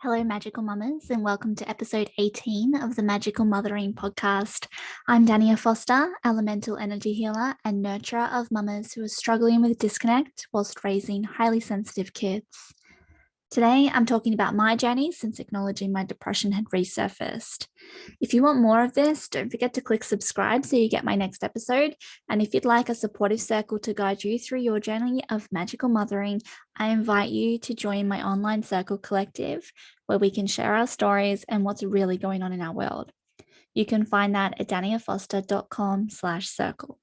Hello, Magical Mummas, and welcome to episode 18 of the Magical Mothering podcast. I'm Dania Foster, elemental energy healer and nurturer of mamas who are struggling with disconnect whilst raising highly sensitive kids. Today, I'm talking about my journey since acknowledging my depression had resurfaced. If you want more of this, don't forget to click subscribe so you get my next episode. And if you'd like a supportive circle to guide you through your journey of magical mothering, I invite you to join my online circle collective where we can share our stories and what's really going on in our world. You can find that at daniafoster.com/circle.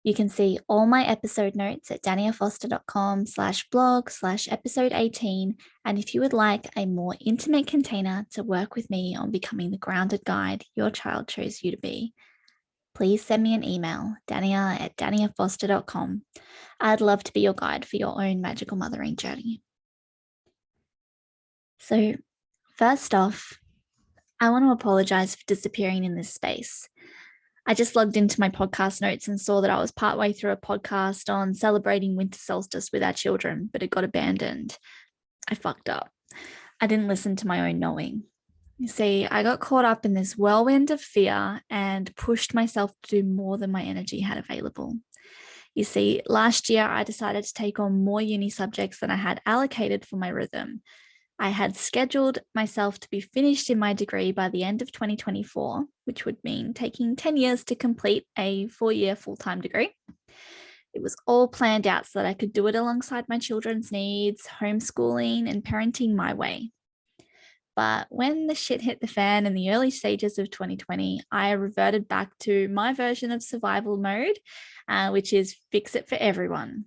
You can see all my episode notes at daniafoster.com/blog/episode 18. And if you would like a more intimate container to work with me on becoming the grounded guide your child chose you to be, please send me an email, dania@daniafoster.com. I'd love to be your guide for your own magical mothering journey. So first off, I want to apologize for disappearing in this space. I just logged into my podcast notes and saw that I was partway through a podcast on celebrating winter solstice with our children, but it got abandoned. I fucked up. I didn't listen to my own knowing. You see, I got caught up in this whirlwind of fear and pushed myself to do more than my energy had available. You see, last year I decided to take on more uni subjects than I had allocated for my rhythm. I had scheduled myself to be finished in my degree by the end of 2024, which would mean taking 10 years to complete a 4-year full-time degree. It was all planned out so that I could do it alongside my children's needs, homeschooling, and parenting my way. But when the shit hit the fan in the early stages of 2020, I reverted back to my version of survival mode, which is fix it for everyone.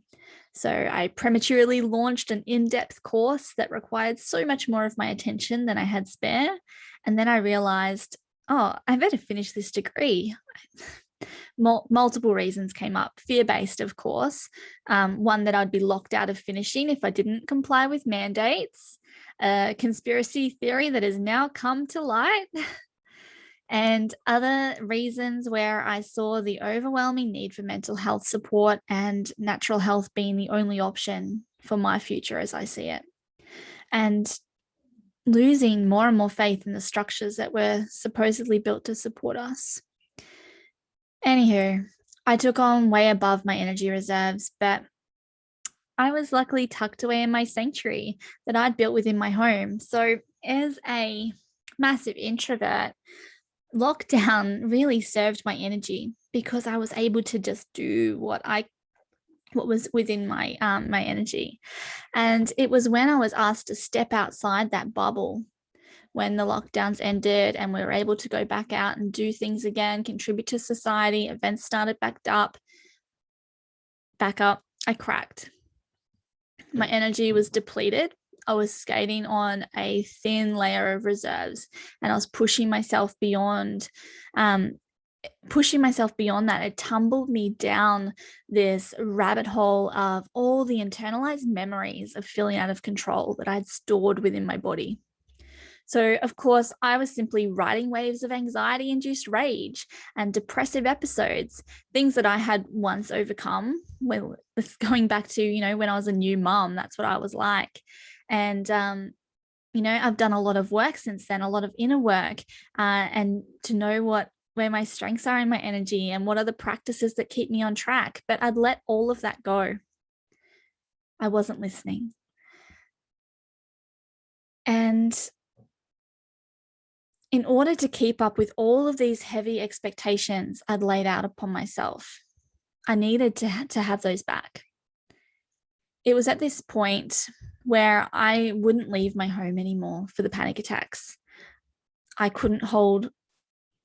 So I prematurely launched an in-depth course that required so much more of my attention than I had spare. And then I realized, I better finish this degree. Multiple reasons came up, fear-based, of course. One that I'd be locked out of finishing if I didn't comply with mandates. A conspiracy theory that has now come to light. And other reasons where I saw the overwhelming need for mental health support and natural health being the only option for my future as I see it. And losing more and more faith in the structures that were supposedly built to support us. Anywho, I took on way above my energy reserves, but I was luckily tucked away in my sanctuary that I'd built within my home. So as a massive introvert, lockdown really served my energy because I was able to just do what was within my my energy. And it was when I was asked to step outside that bubble, when the lockdowns ended and we were able to go back out and do things again, contribute to society, events started back up, I cracked. My energy was depleted. I was skating on a thin layer of reserves and I was pushing myself beyond that. It tumbled me down this rabbit hole of all the internalized memories of feeling out of control that I'd stored within my body. So, of course, I was simply riding waves of anxiety-induced rage and depressive episodes, things that I had once overcome. Well, going back to, when I was a new mom, that's what I was like. And, I've done a lot of work since then, a lot of inner work, and to know where my strengths are in my energy and what are the practices that keep me on track. But I'd let all of that go. I wasn't listening. And in order to keep up with all of these heavy expectations I'd laid out upon myself, I needed to have those back. It was at this point where I wouldn't leave my home anymore for the panic attacks. I couldn't hold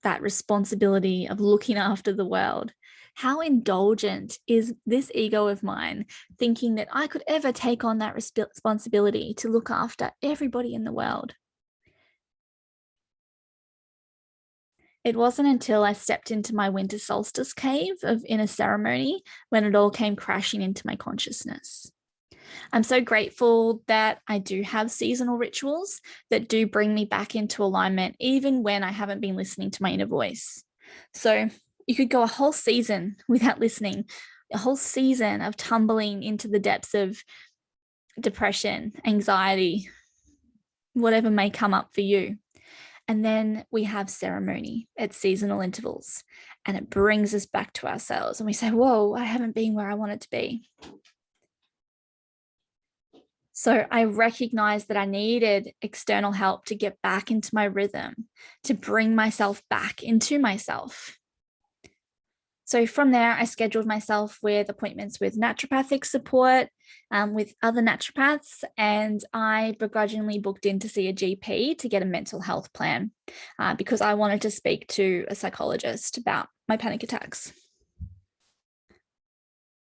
that responsibility of looking after the world. How indulgent is this ego of mine, thinking that I could ever take on that responsibility to look after everybody in the world? It wasn't until I stepped into my winter solstice cave of inner ceremony when it all came crashing into my consciousness. I'm so grateful that I do have seasonal rituals that do bring me back into alignment, even when I haven't been listening to my inner voice. So you could go a whole season without listening, a whole season of tumbling into the depths of depression, anxiety, whatever may come up for you. And then we have ceremony at seasonal intervals, and it brings us back to ourselves. And we say, whoa, I haven't been where I wanted to be. So I recognized that I needed external help to get back into my rhythm, to bring myself back into myself. So from there, I scheduled myself with appointments with naturopathic support, with other naturopaths, and I begrudgingly booked in to see a GP to get a mental health plan because I wanted to speak to a psychologist about my panic attacks.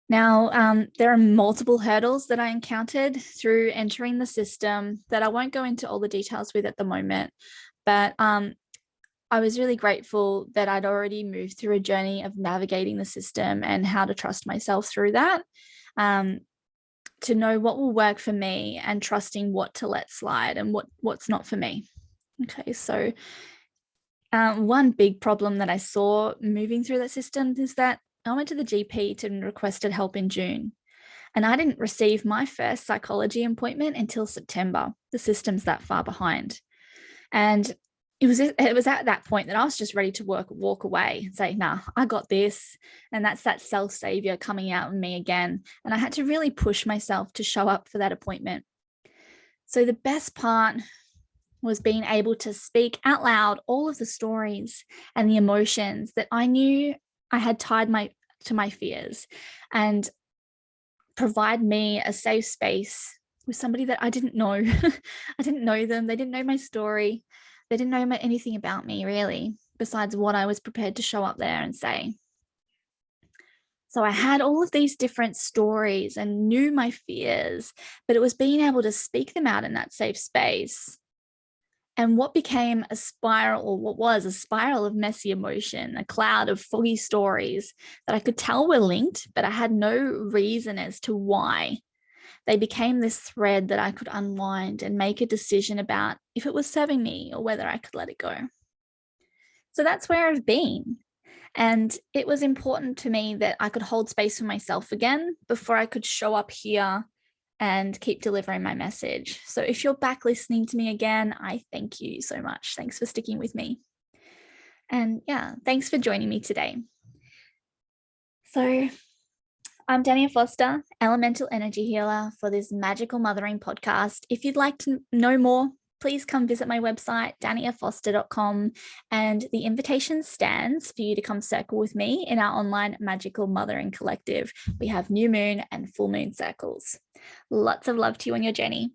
Now, there are multiple hurdles that I encountered through entering the system that I won't go into all the details with at the moment, but I was really grateful that I'd already moved through a journey of navigating the system and how to trust myself through that, to know what will work for me and trusting what to let slide and what's not for me. Okay, so one big problem that I saw moving through that system is that I went to the GP and requested help in June, and I didn't receive my first psychology appointment until September. The system's that far behind. And it was at that point that I was just ready to walk away and say, nah, I got this. And that's that self-savior coming out of me again. And I had to really push myself to show up for that appointment. So the best part was being able to speak out loud all of the stories and the emotions that I knew I had tied to my fears, and provide me a safe space with somebody that I didn't know. I didn't know them. They didn't know my story. They didn't know anything about me, really, besides what I was prepared to show up there and say. So I had all of these different stories and knew my fears, but it was being able to speak them out in that safe space. And what became a spiral, or what was a spiral of messy emotion, a cloud of foggy stories that I could tell were linked, but I had no reason as to why. They became this thread that I could unwind and make a decision about if it was serving me or whether I could let it go. So that's where I've been. And it was important to me that I could hold space for myself again before I could show up here and keep delivering my message. So if you're back listening to me again, I thank you so much. Thanks for sticking with me. And yeah, thanks for joining me today. So I'm Dania Foster, Elemental Energy Healer for this Magical Mothering podcast. If you'd like to know more, please come visit my website, daniafoster.com, and the invitation stands for you to come circle with me in our online Magical Mothering Collective. We have new moon and full moon circles. Lots of love to you on your journey.